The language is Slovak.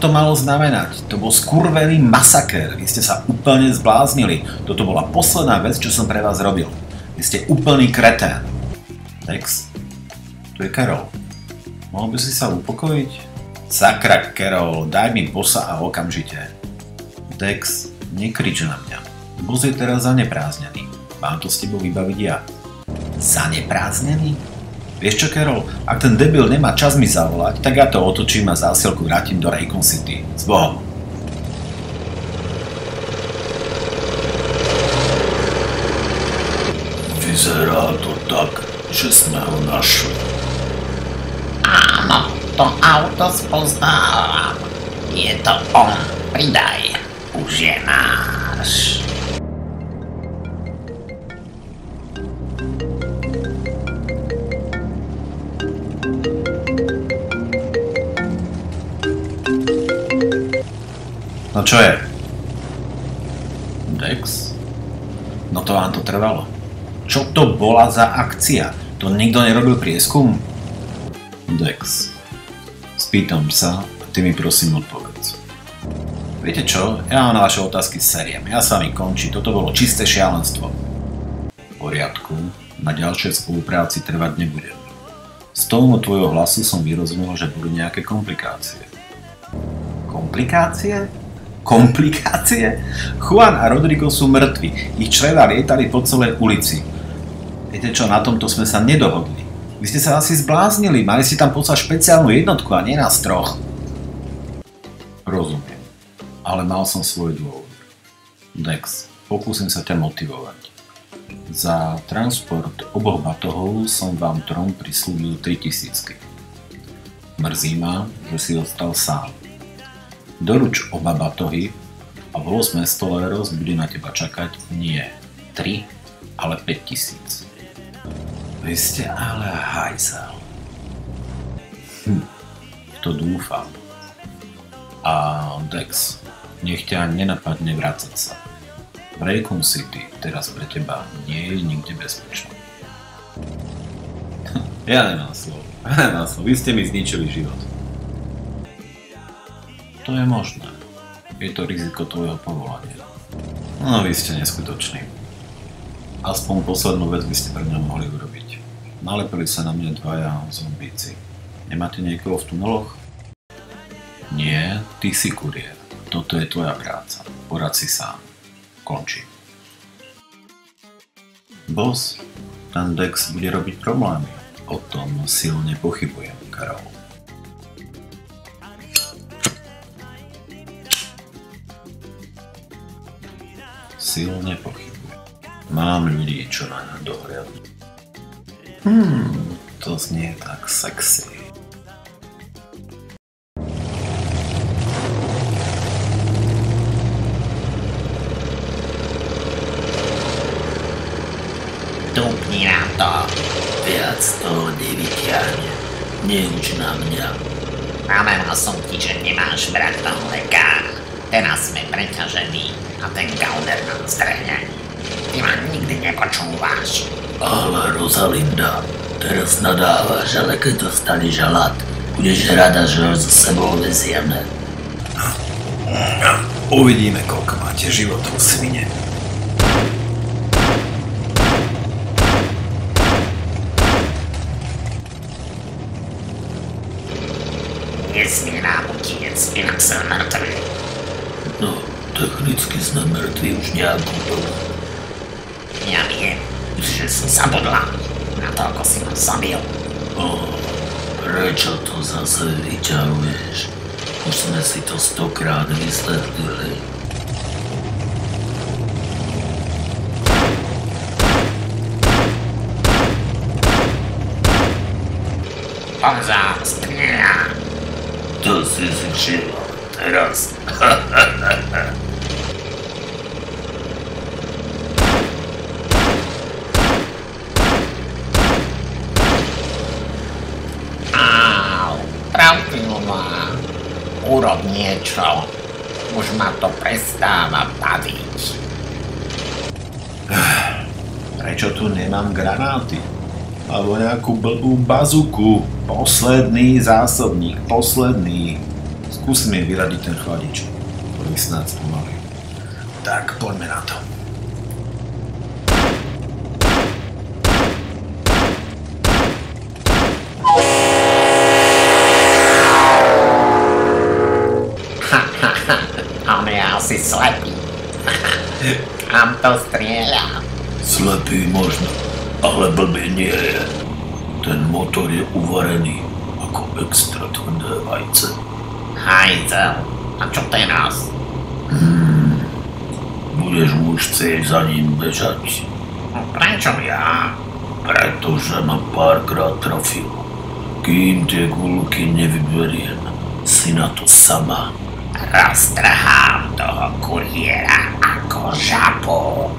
to malo znamenať? To bol skurvený masakér. Vy ste sa úplne zbláznili. Toto bola posledná vec, čo som pre vás robil. Vy ste úplný kretén. Dex, tu je Carol. Mohol by si sa upokojiť? Sakra, Carol, daj mi bossa a okamžite. Dex, nekrič na mňa. Boss je teraz zanepráznený. Mám to s tebou vybaviť ja. Zanepráznený? Vieš čo, Carol, ak ten debil nemá čas mi zavolať, tak ja to otočím a zásielku vrátim do Raycon City. S Bohom. Vyzerá to tak, že sme ho našli. Áno, to auto spoznávam. Je to on. Pridaj. Už je náš. No čo je? Dex? No to vám to trvalo. Čo to bola za akcia? To nikto nerobil prieskum? Dex, spýtam sa a ty mi prosím odpovedz. Viete čo? Ja mám na vaše otázky sériem. Ja s vami končím. Toto bolo čisté šialenstvo. V poriadku. Na ďalšej spolupráci trvať nebudem. Z tónu tvojho hlasu som vyrozumel, že budú nejaké komplikácie. Komplikácie? Komplikácie? Juan a Rodrigo sú mŕtvi. Ich čreva lietali po celej ulici. Viete čo, na tomto sme sa nedohodli. Vy ste sa asi zbláznili. Mali si tam poslať špeciálnu jednotku a nie nás troch. Rozumiem. Ale mal som svoj dôvod. Dex, pokúsim sa ťa motivovať. Za transport oboch batohov som vám trom prislúbil 3000. Mrzí ma, že si ostal sám. Doruč oba batohy a Los Mestoleros bude na teba čakať nie 3, ale 5000. Vy ste ale hajzel. V to dúfam. A Dex, nech ťa nenapadne vrácať sa. V Raycon City teraz pre teba nie je nikde bezpečné. Ja nemám slovo. Vy ste mi zničili život. To je možné. Je to riziko tvojho povolania. No, vy ste neskutoční. Aspoň poslednú vec by ste pre mňa mohli urobiť. Nalepili sa na mňa dvaja zombíci. Nemáte niekoho v tuneloch? Nie, ty si kuriér. Toto je tvoja práca. Porad si sám. Končím. Boss, ten Dex bude robiť problémy. O tom silne pochybujem, Carol. Silne pochybujem. Mám ľudí, čo na ňa dohliadnú. To znie tak sexy. Dúpni na to. Viac toho nevyťahne. Neuč na mňa. Povedal som ti, že nemáš brať toho lekára. Teraz sme preťažení a ten Gauner nám strhne. Ty ma nikdy nepočúvaš. Ale Rosalinda, teraz nadávaš, ale keď dostaneš žalát, budeš rada, že ho so sebou vezieme. Uvidíme, koľko máte životov, svine. Nesmie nám utiec, inak sme mŕtvi. No, technicky sme mŕtvi už nejakú dobu. Ja viem, že som zabudla na to, ako si ma zabil. Prečo to zase vyťahuješ? Už sme si to 100-krát vysvetlili. Pozastnia. To si zžila teraz. Trafil ma. Urob niečo. Už ma to prestáva baviť. Prečo tu nemám granáty? Alebo nejakú blbú bazuku? Posledný zásobník, posledný. Skús mi vyradiť ten chladič, ktorý snáď spomalil. Tak, poďme na to. On je asi slepý. Kam to strieľa? Slepý možno, ale blbý nie je. Ten motor je uvarený ako extra tvrdé vajce. Hajzel. A čo teraz? Budeš už chcieť za ním bežať. Prečo ja? Pretože ma párkrát trafil. Kým tie guľky nevyberiem, si na to sama. Roztrhám toho kuriéra ako žabu.